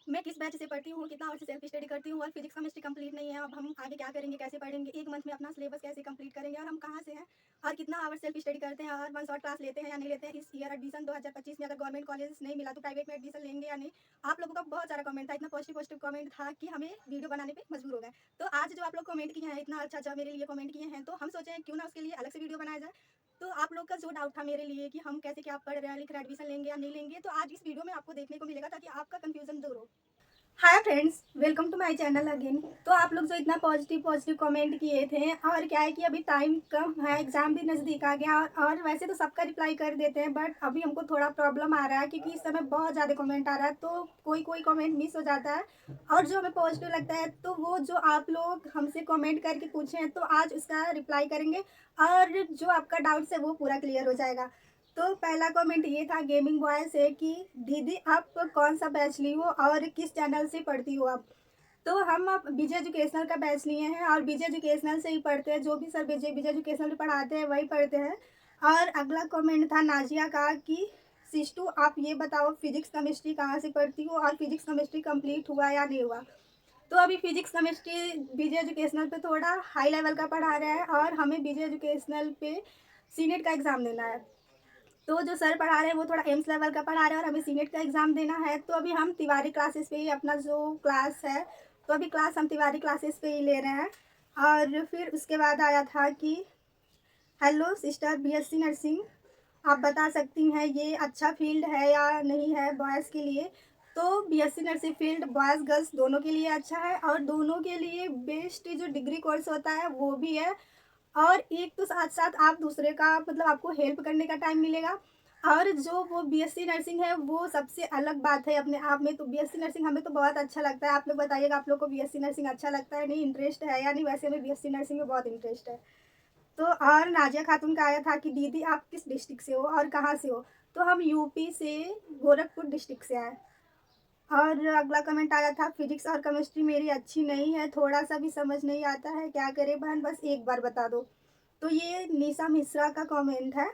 मैं किस बैच से पढ़ती हूँ, कितना आवर से सेल्फ स्टडी करती हूँ और फिजिक्स केमिस्ट्री कंप्लीट नहीं है। अब हम आगे क्या करेंगे, कैसे पढ़ेंगे, एक मंथ में अपना सिलेबस कैसे कंप्लीट करेंगे और हम कहाँ से हैं और कितना आवर सेल्फ स्टडी करते हैं और वन शॉट क्लास लेते हैं या नहीं लेते हैं। इस ईयर एडमिशन 2025 में अगर गवर्नमेंट कॉलेज नहीं मिला तो प्राइवेट में एडमिशन लेंगे या नहीं। आप लोगों का बहुत सारा कमेंट था, इतना पॉजिटिव पॉजिटिव कमेंट था कि हमें वीडियो बनाने पे मजबूर हो गए। तो आज जो आप लोग कमेंट किए हैं, इतना अच्छा अच्छा मेरे लिए कमेंट किए हैं, तो हम सोचे क्यों ना उसके लिए अलग से वीडियो बनाया जाए। तो आप लोग का जो डाउट था मेरे लिए कि हम कैसे क्या पढ़ रहे हैं, लिख रहे हैं, एडमिशन लेंगे या नहीं लेंगे, तो आज इस वीडियो में आपको देखने को मिलेगा ताकि आपका कंफ्यूजन दूर हो। Hi friends, welcome to my channel again. तो आप लोग जो इतना पॉजिटिव पॉजिटिव कमेंट किए थे और क्या है कि अभी टाइम कम है, एग्जाम भी नज़दीक आ गया और वैसे तो सबका रिप्लाई कर देते हैं, बट अभी हमको थोड़ा प्रॉब्लम आ रहा है क्योंकि इस समय बहुत ज़्यादा कमेंट आ रहा है, तो कोई कोई कमेंट मिस हो जाता है। और जो हमें पॉजिटिव लगता है तो वो जो आप लोग हमसे कमेंट करके पूछे हैं तो आज उसका रिप्लाई करेंगे और जो आपका डाउट्स है वो पूरा क्लियर हो जाएगा। तो पहला कमेंट ये था गेमिंग बॉय से कि दीदी आप कौन सा बैच ली हो और किस चैनल से पढ़ती हो आप। तो हम अब बीजे एजुकेशनल का बैच लिए हैं और बीजे एजुकेशनल से ही पढ़ते हैं, जो भी सर बीजे बीजे एजुकेशनल में पढ़ाते हैं वही पढ़ते हैं। और अगला कमेंट था नाजिया का कि सिस्टू आप ये बताओ फिजिक्स केमिस्ट्री कहाँ से पढ़ती हो और फिजिक्स केमिस्ट्री कंप्लीट हुआ या नहीं हुआ। तो अभी फिजिक्स केमिस्ट्री बीजे एजुकेशनल पे थोड़ा हाई लेवल का पढ़ा रहा है और हमें बीजे एजुकेशनल पे सीनेट का एग्ज़ाम देना है। तो जो सर पढ़ा रहे हैं वो थोड़ा एम्स लेवल का पढ़ा रहे हैं और हमें सीनेट का एग्ज़ाम देना है। तो अभी हम तिवारी क्लासेस पे ही अपना जो क्लास है, तो अभी क्लास हम तिवारी क्लासेस पे ही ले रहे हैं। और फिर उसके बाद आया था कि हेलो सिस्टर, बीएससी नर्सिंग आप बता सकती हैं ये अच्छा फील्ड है या नहीं है बॉयज़ के लिए। तो BSc nursing field boys girls दोनों के लिए अच्छा है और दोनों के लिए बेस्ट जो डिग्री कोर्स होता है वो भी है। और एक तो साथ साथ आप दूसरे का मतलब आपको हेल्प करने का टाइम मिलेगा। और जो वो बीएससी नर्सिंग है वो सबसे अलग बात है अपने आप में। तो बीएससी नर्सिंग हमें तो बहुत अच्छा लगता है। आप लोग बताइएगा आप लोग को बीएससी नर्सिंग अच्छा लगता है, नहीं इंटरेस्ट है या नहीं। वैसे हमें बीएससी नर्सिंग में बहुत इंटरेस्ट है। तो और नाजिया खातून का आया था कि दीदी आप किस डिस्ट्रिक्ट से हो और कहाँ से हो। तो हम यूपी से गोरखपुर डिस्ट्रिक्ट से आए। और अगला कमेंट आया था फिजिक्स और केमिस्ट्री मेरी अच्छी नहीं है, थोड़ा सा भी समझ नहीं आता है, क्या करें बहन बस एक बार बता दो। तो ये निशा मिश्रा का कमेंट है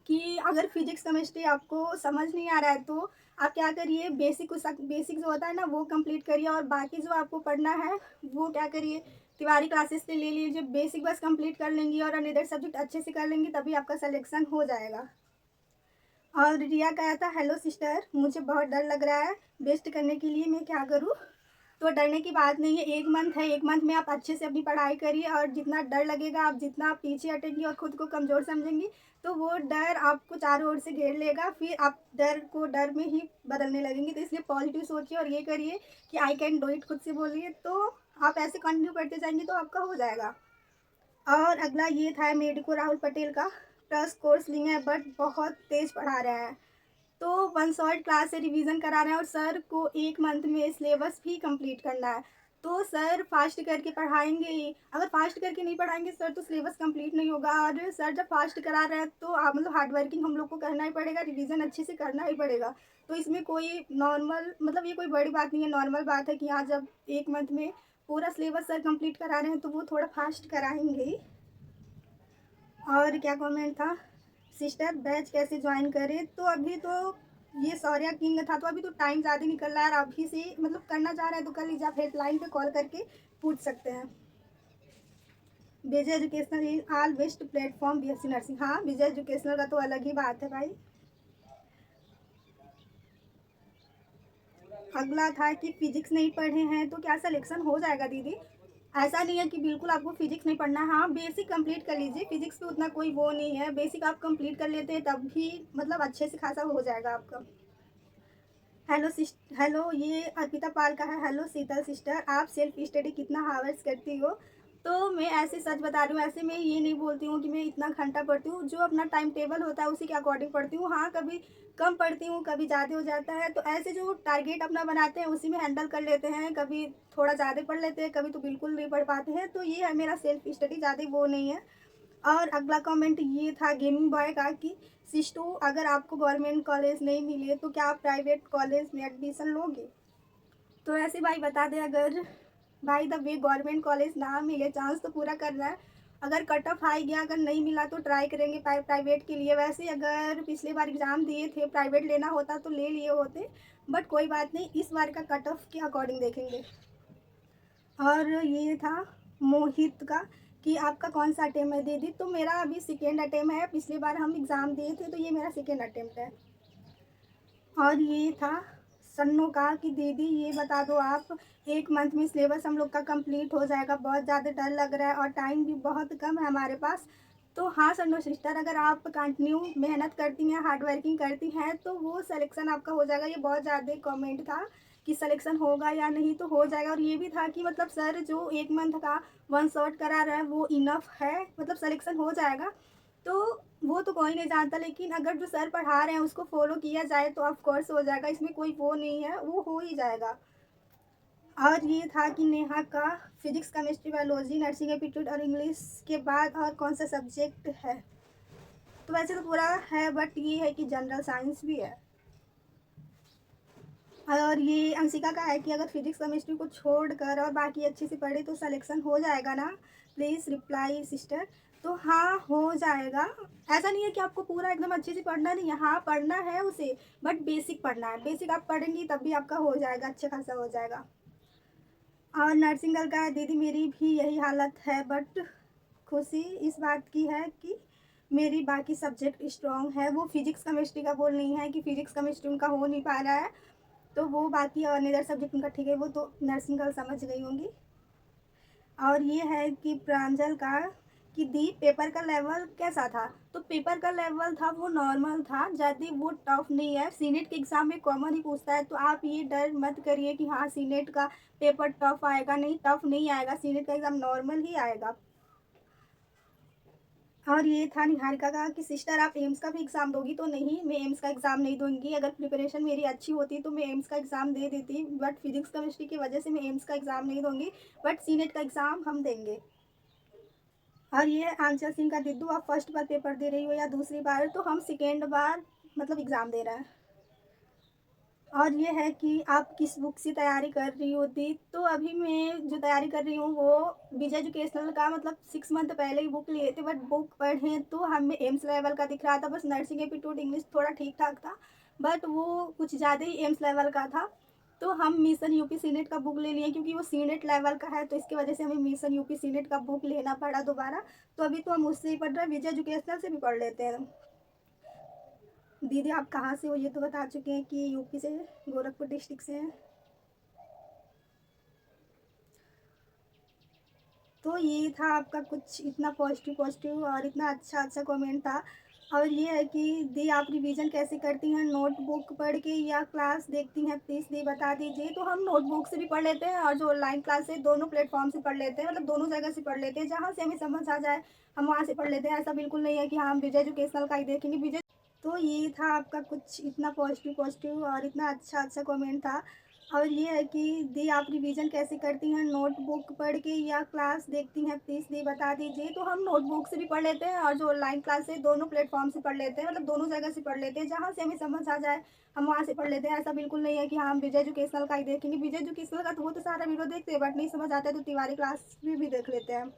कि अगर फिजिक्स केमिस्ट्री आपको समझ नहीं आ रहा है तो आप क्या करिए, बेसिक जो होता है ना वो कंप्लीट करिए और बाकी जो आपको पढ़ना है वो क्या करिए, तिवारी क्लासेस से ले लीजिए। बेसिक बस कंप्लीट कर लेंगी और अनदर सब्जेक्ट अच्छे से कर लेंगी तभी आपका सिलेक्शन हो जाएगा। और रिया कहा था हेलो सिस्टर, मुझे बहुत डर लग रहा है, बेस्ट करने के लिए मैं क्या करूँ। तो डरने की बात नहीं है, एक मंथ है, एक मंथ में आप अच्छे से अपनी पढ़ाई करिए और जितना डर लगेगा, आप जितना आप पीछे हटेंगी और खुद को कमज़ोर समझेंगी तो वो डर आपको चारों ओर से घेर लेगा, फिर आप डर को डर में ही बदलने लगेंगी। तो इसलिए पॉजिटिव सोचिए और ये करिए कि आई कैन डू इट, खुद से बोलिए, तो आप ऐसे कंटिन्यू करते जाएंगे तो आपका हो जाएगा। और अगला ये था मेडिको राहुल पटेल का, प्लस कोर्स लिए हैं बट बहुत तेज़ पढ़ा रहे हैं। तो वन शॉट क्लास से रिवीजन करा रहे हैं और सर को एक मंथ में सिलेबस भी कंप्लीट करना है। तो सर फास्ट करके पढ़ाएंगे ही, अगर फास्ट करके नहीं पढ़ाएंगे सर तो सिलेबस कंप्लीट नहीं होगा। और सर जब फास्ट करा रहे हैं तो आप मतलब हार्ड वर्किंग हम लोग को करना ही पड़ेगा, रिवीजन अच्छे से करना ही पड़ेगा। तो इसमें कोई नॉर्मल मतलब ये कोई बड़ी बात नहीं है, नॉर्मल बात है कि हाँ जब एक मंथ में पूरा सिलेबस सर कंप्लीट करा रहे हैं तो वो थोड़ा फास्ट कराएंगे ही। और क्या कमेंट था, सिस्टर बैच कैसे ज्वाइन करें। तो अभी तो ये सौर्या किंग था तो अभी तो टाइम ज़्यादा निकल रहा है और अभी से मतलब करना चाह रहे हैं तो कर लीजिए, आप हेल्पलाइन पे कॉल करके पूछ सकते हैं। Vijay educational all best platform BSc nursing, हाँ विजय एजुकेशनल का तो अलग ही बात है भाई। अगला था कि फिजिक्स नहीं पढ़े हैं तो क्या सिलेक्शन हो जाएगा दीदी। ऐसा नहीं है कि बिल्कुल आपको फिजिक्स नहीं पढ़ना है, हाँ बेसिक कंप्लीट कर लीजिए, फिजिक्स पे उतना कोई वो नहीं है, बेसिक आप कंप्लीट कर लेते हैं तब भी मतलब अच्छे से खासा हो जाएगा आपका। हेलो ये अर्पिता पाल का है, हेलो शीतल सिस्टर आप सेल्फ स्टडी कितना हावर्स करती हो। तो मैं ऐसे सच बता रही हूँ, ऐसे मैं ये नहीं बोलती हूँ कि मैं इतना घंटा पढ़ती हूँ, जो अपना टाइम टेबल होता है उसी के अकॉर्डिंग पढ़ती हूँ। हाँ कभी कम पढ़ती हूँ, कभी ज़्यादा हो जाता है, तो ऐसे जो टारगेट अपना बनाते हैं उसी में हैंडल कर लेते हैं, कभी थोड़ा ज़्यादा पढ़ लेते हैं, कभी तो बिल्कुल नहीं पढ़ पाते हैं। तो ये है मेरा सेल्फ स्टडी, ज़्यादा वो नहीं है। और अगला कमेंट ये था गेमिंग बॉय का कि सिस्टू अगर आपको गवर्नमेंट कॉलेज नहीं मिले तो क्या आप प्राइवेट कॉलेज में एडमिशन लोगे। तो ऐसे भाई बता दें, अगर भाई द वे गवर्नमेंट कॉलेज ना मिले, चांस तो पूरा करना है अगर कट ऑफ आ गया, अगर नहीं मिला तो ट्राई करेंगे प्राइवेट के लिए। वैसे अगर पिछले बार एग्ज़ाम दिए थे, प्राइवेट लेना होता तो ले लिए होते, बट कोई बात नहीं, इस बार का कट ऑफ के अकॉर्डिंग देखेंगे। और ये था मोहित का कि आपका कौन सा अटेम्प्ट है दीदी। तो मेरा अभी सेकेंड अटेम्प्ट है, पिछली बार हम एग्ज़ाम दिए थे, तो ये मेरा सेकेंड अटेम्प्ट है। और ये था सन्नू का कि दीदी ये बता दो आप, 1 मंथ में सिलेबस हम लोग का कंप्लीट हो जाएगा, बहुत ज़्यादा डर लग रहा है और टाइम भी बहुत कम है हमारे पास। तो हाँ सन्नू सिस्टर, अगर आप कंटिन्यू मेहनत करती हैं, हार्ड वर्किंग करती हैं, तो वो सिलेक्शन आपका हो जाएगा। ये बहुत ज़्यादा कमेंट था कि सिलेक्शन होगा या नहीं, तो हो जाएगा। और ये भी था कि मतलब सर जो 1 मंथ का वन शॉट करा रहा है वो इनफ है, मतलब सिलेक्शन हो जाएगा। तो वो तो कोई नहीं जानता, लेकिन अगर जो सर पढ़ा रहे हैं उसको फॉलो किया जाए तो ऑफ कोर्स हो जाएगा, इसमें कोई वो नहीं है, वो हो ही जाएगा। और ये था कि नेहा का physics, chemistry, biology, nursing aptitude और इंग्लिश के बाद और कौन सा सब्जेक्ट है। तो वैसे तो पूरा है, बट ये है कि जनरल साइंस भी है। और ये अंशिका का है कि अगर फिजिक्स केमिस्ट्री को छोड़कर और बाकी अच्छे से पढ़े तो सिलेक्शन हो जाएगा ना, प्लीज़ रिप्लाई सिस्टर। तो हाँ हो जाएगा, ऐसा नहीं है कि आपको पूरा एकदम अच्छे से पढ़ना नहीं है, हाँ पढ़ना है उसे, बट बेसिक पढ़ना है। बेसिक आप पढ़ेंगी तब भी आपका हो जाएगा, अच्छा खासा हो जाएगा। और नर्सिंग गर्ल का है दीदी मेरी भी यही हालत है, बट खुशी इस बात की है कि मेरी बाकी सब्जेक्ट स्ट्रॉन्ग है। वो फिजिक्स केमिस्ट्री का बोल नहीं है कि फिजिक्स केमिस्ट्री उनका हो नहीं पा रहा है, तो वो बाकी और अदर सब्जेक्ट उनका ठीक है, वो तो नर्सिंग गर्ल समझ गई होंगी। और ये है कि प्रांजल का कि दी पेपर का लेवल कैसा था। तो पेपर का लेवल था वो नॉर्मल था, ज़्यादा वो टफ नहीं है। सीनेट के एग्ज़ाम में कॉमन ही पूछता है, तो आप ये डर मत करिए कि हाँ सीनेट का पेपर टफ आएगा, नहीं टफ नहीं आएगा, सीनेट का एग्ज़ाम नॉर्मल ही आएगा। और ये था निहारिका का कि सिस्टर आप एम्स का भी एग्ज़ाम दोगी। तो नहीं, मैं एम्स का एग्ज़ाम नहीं दूंगी। अगर प्रिपरेशन मेरी अच्छी होती तो मैं एम्स का एग्ज़ाम दे देती, बट फिजिक्स केमिस्ट्री की वजह से मैं एम्स का एग्ज़ाम नहीं दूंगी, बट सीनेट का एग्ज़ाम हम देंगे। और ये आंचल सिंह का दिद्दू, आप फर्स्ट बार पेपर दे रही हो या दूसरी बार। तो हम सेकेंड बार मतलब एग्ज़ाम दे रहे हैं। और ये है कि आप किस बुक से तैयारी कर रही होती। तो अभी मैं जो तैयारी कर रही हूँ वो विजय एजुकेशनल का, मतलब 6 मंथ पहले ही बुक लिए थे, बट बुक पढ़े तो हमें एम्स लेवल का दिख रहा था। बस नर्सिंग एप्टीट्यूड इंग्लिश थोड़ा ठीक ठाक था, बट वो कुछ ज़्यादा ही एम्स लेवल का था। तो हम मिशन यूपी सीनेट का बुक ले लिए, क्योंकि वो सीनेट लेवल का है, तो इसकी वजह से हमें मिशन यूपी सीनेट का बुक लेना पड़ा दोबारा। तो अभी तो हम उससे ही पढ़ रहे हैं, विजय एजुकेशनल से भी पढ़ लेते हैं। दीदी आप कहाँ से हो ये तो बता चुके हैं कि यूपी से, गोरखपुर डिस्ट्रिक्ट से हैं। तो ये था आपका कुछ इतना पॉजिटिव और इतना अच्छा कमेंट था। और ये है कि दी आप रिवीजन कैसे करती हैं, नोटबुक पढ़ के या क्लास देखती हैं, प्लीज़ दी बता दीजिए। तो हम नोटबुक से भी पढ़ लेते हैं और जो ऑनलाइन क्लास है दोनों प्लेटफॉर्म से पढ़ लेते हैं, मतलब दोनों जगह से पढ़ लेते हैं, जहाँ से हमें समझ आ जाए हम वहाँ से पढ़ लेते हैं। ऐसा बिल्कुल नहीं है कि हाँ हम विजय एजुकेशनल का ही देखेंगे विजय। तो ये था आपका कुछ इतना पॉजिटिव और इतना अच्छा कमेंट था। और ये है कि दी आप रिवीजन कैसे करती हैं, नोटबुक पढ़ के या क्लास देखती हैं, प्लीज़ दी बता दीजिए। तो हम नोटबुक से भी पढ़ लेते हैं और जो ऑनलाइन क्लास है दोनों प्लेटफॉर्म से पढ़ लेते हैं, मतलब दोनों जगह से पढ़ लेते हैं, जहाँ से हमें समझ आ जाए हम वहाँ से पढ़ लेते हैं। ऐसा बिल्कुल नहीं है कि हाँ हम विजय एजुकेशनल का ही देखेंगे। विजय एजुकेशनल का तो वो तो सारा वीडियो देखते हैं, बट नहीं समझ आता है तो तिवारी क्लास में भी देख लेते हैं।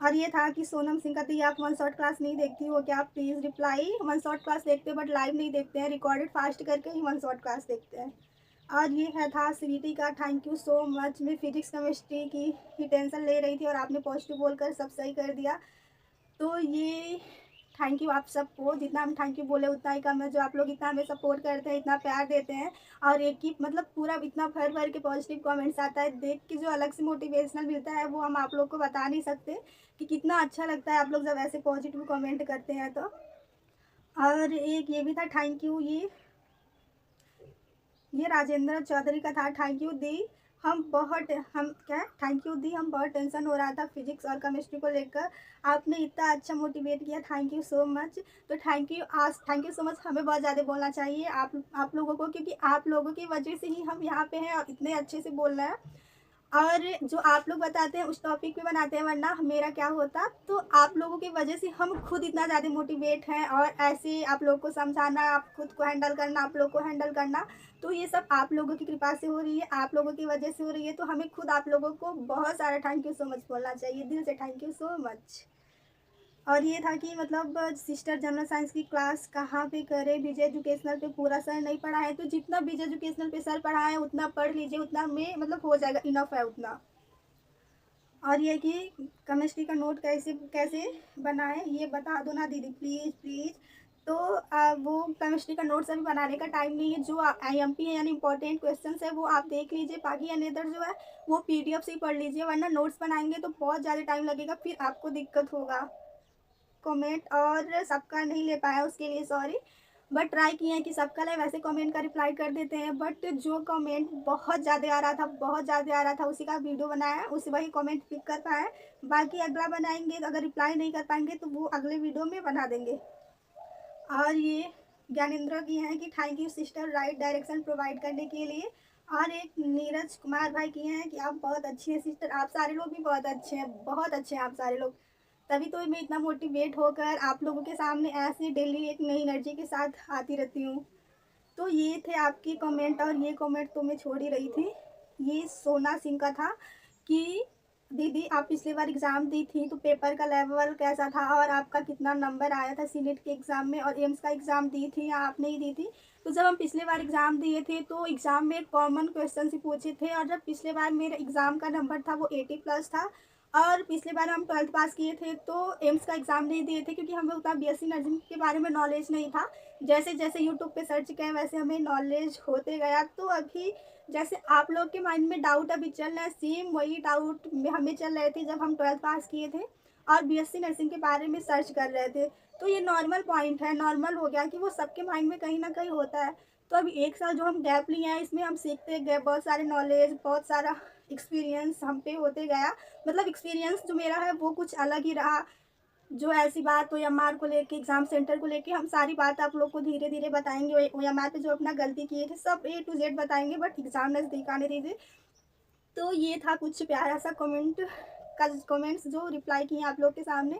और ये था कि सोनम सिंह का दी आप वन शॉट क्लास नहीं देखती हो क्या, please reply. One shot class देखते हैं बट लाइव नहीं देखते हैं, रिकॉर्डेड फास्ट करके ही वन शॉट क्लास देखते हैं। और ये है था स्वीटी का, थैंक यू सो मच। मैं फिजिक्स केमिस्ट्री की ही टेंशन ले रही थी और आपने पॉजिटिव बोलकर सब सही कर दिया। तो ये थैंक यू आप सबको, जितना हम थैंक यू बोले उतना ही कम है। जो आप लोग इतना हमें सपोर्ट करते हैं, इतना प्यार देते हैं और एक ही मतलब पूरा इतना भर भर के पॉजिटिव कमेंट्स आता है, देख के जो अलग से मोटिवेशनल मिलता है वो हम आप लोग को बता नहीं सकते कि कितना अच्छा लगता है आप लोग जब ऐसे पॉजिटिव कमेंट करते हैं। तो और एक ये भी था थैंक यू, ये राजेंद्र चौधरी का था, थैंक यू दी। हम क्या थैंक यू दी, हम बहुत टेंशन हो रहा था फिजिक्स और केमिस्ट्री को लेकर, आपने इतना अच्छा मोटिवेट किया, थैंक यू सो मच। तो थैंक यू सो मच। हमें बहुत ज़्यादा बोलना चाहिए आप लोगों को, क्योंकि आप लोगों की वजह से ही हम यहाँ पे हैं और इतने अच्छे से बोल रहे हैं। और जो आप लोग बताते हैं उस टॉपिक पे बनाते हैं, वरना मेरा क्या होता। तो आप लोगों की वजह से हम खुद इतना ज़्यादा मोटिवेट हैं, और ऐसे आप लोग को समझाना, आप खुद को हैंडल करना, आप लोग को हैंडल करना, तो ये सब आप लोगों की कृपा से हो रही है, आप लोगों की वजह से हो रही है। तो हमें खुद आप लोगों को बहुत सारा थैंक यू सो मच बोलना चाहिए, दिल से थैंक यू सो मच। और ये था कि मतलब सिस्टर जनरल साइंस की क्लास कहाँ पे करें, विजय एजुकेशनल पे पूरा सर नहीं पढ़ा है, तो जितना विजय एजुकेशनल पे सर पढ़ा है उतना पढ़ लीजिए, उतना में मतलब हो जाएगा, इनफ है उतना। और ये कि केमिस्ट्री का नोट कैसे कैसे बनाए ये बता दो ना दीदी, प्लीज़ प्लीज़। तो वो केमिस्ट्री का नोट्स अभी बनाने का टाइम नहीं है। जो IMP है यानी इंपॉर्टेंट क्वेश्चंस है वो आप देख लीजिए, बाकी अनदर जो है वो PDF से ही पढ़ लीजिए, वरना नोट्स बनाएंगे तो बहुत ज़्यादा टाइम लगेगा, फिर आपको दिक्कत होगा। कमेंट और सबका नहीं ले पाया उसके लिए सॉरी, बट ट्राई किए हैं कि सबका लाए, वैसे कमेंट का रिप्लाई कर देते हैं, बट जो कमेंट बहुत ज़्यादा आ रहा था, बहुत ज़्यादा आ रहा था, उसी का वीडियो बनाया है, उसी वही कमेंट पिक कर पाए। बाकी अगला बनाएंगे, अगर रिप्लाई नहीं कर पाएंगे तो वो अगले वीडियो में बना देंगे। और ये ज्ञानेंद्र की हैं कि thank you sister right direction provide करने के लिए। और एक नीरज कुमार भाई की हैं कि आप बहुत अच्छी हैं सिस्टर, आप सारे लोग भी बहुत अच्छे हैं, बहुत अच्छे हैं आप सारे लोग, तभी तो मैं इतना मोटिवेट होकर आप लोगों के सामने ऐसे डेली एक नई एनर्जी के साथ आती रहती हूँ। तो ये थे आपके कमेंट, और ये कमेंट तो मैं छोड़ ही रही थी। ये सोना सिंह का था कि दीदी आप पिछली बार एग्ज़ाम दी थी तो पेपर का लेवल कैसा था और आपका कितना नंबर आया था सीनेट के एग्ज़ाम में, और एम्स का एग्ज़ाम दी थी या आप नहीं दी थी। तो जब हम पिछले बार एग्ज़ाम दिए थे तो एग्ज़ाम में कॉमन क्वेश्चन ही पूछे थे, और जब पिछले बार मेरे एग्ज़ाम का नंबर था वो 80+ था। और पिछले बार हम 12th पास किए थे तो एम्स का एग्ज़ाम नहीं दिए थे, क्योंकि हमें उतना BSc नर्सिंग के बारे में नॉलेज नहीं था। जैसे जैसे यूट्यूब पे सर्च किया वैसे हमें नॉलेज होते गया। तो अभी जैसे आप लोग के माइंड में डाउट अभी चल रहा है, सेम वही डाउट हमें चल रहे थे जब हम 12th पास किए थे और BSc नर्सिंग के बारे में सर्च कर रहे थे। तो ये नॉर्मल पॉइंट है, नॉर्मल हो गया कि वो सबके माइंड में कहीं ना कहीं होता है। तो अभी 1 साल जो हम गैप लिए हैं इसमें हम सीखते गए, बहुत सारे नॉलेज, बहुत सारा एक्सपीरियंस हम पे होते गया। मतलब एक्सपीरियंस जो मेरा है वो कुछ अलग ही रहा। जो ऐसी बात OMR को लेके, एग्ज़ाम सेंटर को लेके, हम सारी बात आप लोग को धीरे धीरे बताएंगे। OMR पे जो अपना गलती किए थे सब A to Z बताएंगे, बट एग्ज़ाम नज़दीक आने दीजिए। तो ये था कुछ प्यारा सा कमेंट्स जो रिप्लाई किए आप लोग के सामने।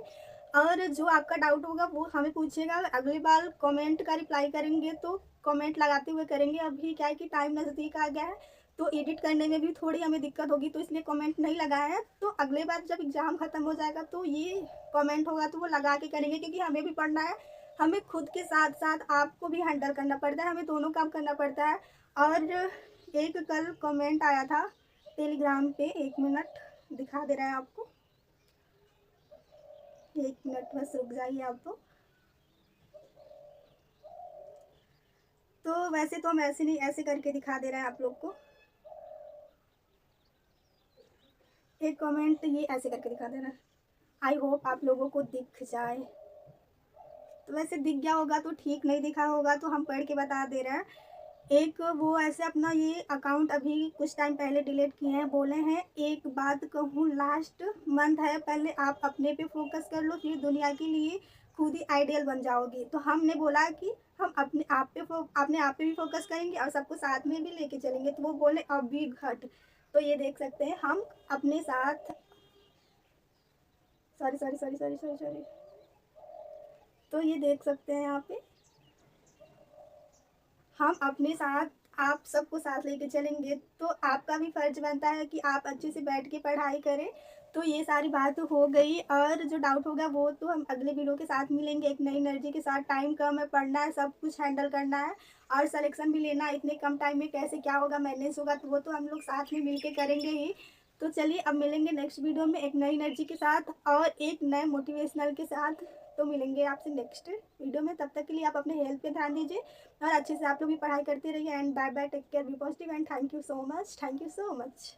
और जो आपका डाउट होगा वो हमें पूछिएगा, अगली बार कमेंट का रिप्लाई करेंगे तो कमेंट लगाते हुए करेंगे। अभी क्या है कि टाइम नज़दीक आ गया है तो एडिट करने में भी थोड़ी हमें दिक्कत होगी, तो इसलिए कमेंट नहीं लगाए हैं। तो अगले बार जब एग्ज़ाम ख़त्म हो जाएगा तो ये कमेंट होगा तो वो लगा के करेंगे, क्योंकि हमें भी पढ़ना है, हमें खुद के साथ साथ आपको भी हैंडल करना पड़ता है, हमें दोनों काम करना पड़ता है। और एक कल कमेंट आया था टेलीग्राम पे, 1 मिनट दिखा दे रहा है आपको, 1 मिनट बस रुक जाइए आप तो वैसे तो हम ऐसे नहीं, ऐसे करके दिखा दे रहे हैं आप लोग को। एक कमेंट ये ऐसे करके दिखा दे रहा है, आई होप आप लोगों को दिख जाए। तो वैसे दिख गया होगा तो ठीक, नहीं दिखा होगा तो हम पढ़ के बता दे रहे हैं। एक वो ऐसे अपना ये अकाउंट अभी कुछ टाइम पहले डिलीट किए हैं, बोले हैं एक बात कहूँ, लास्ट मंथ है, पहले आप अपने पे फोकस कर लो, फिर दुनिया के लिए खुद ही आइडियल बन जाओगी। तो हमने बोला कि हम अपने आप पे भी फोकस करेंगे और सबको साथ में भी लेके चलेंगे। तो वो बोले अभी घट। तो ये देख सकते हैं हम अपने साथ, sorry sorry sorry sorry sorry sorry, तो ये देख सकते हैं यहाँ पे हम अपने साथ आप सबको साथ लेके चलेंगे। तो आपका भी फर्ज बनता है कि आप अच्छे से बैठ के पढ़ाई करें। तो ये सारी बात हो गई, और जो डाउट होगा वो तो हम अगले वीडियो के साथ मिलेंगे एक नई एनर्जी के साथ। टाइम कम है, पढ़ना है, सब कुछ हैंडल करना है और सिलेक्शन भी लेना है। इतने कम टाइम में कैसे क्या होगा, मैनेज होगा, तो वो तो हम लोग साथ में मिल के करेंगे ही। तो चलिए अब मिलेंगे नेक्स्ट वीडियो में एक नई एनर्जी के साथ और एक नए मोटिवेशनल के साथ। तो मिलेंगे आपसे नेक्स्ट वीडियो में, तब तक के लिए आप अपने हेल्थ पे ध्यान दीजिए और अच्छे से आप लोग भी पढ़ाई करते रहिए। And bye bye, take care, be positive and thank you so much, thank you so much.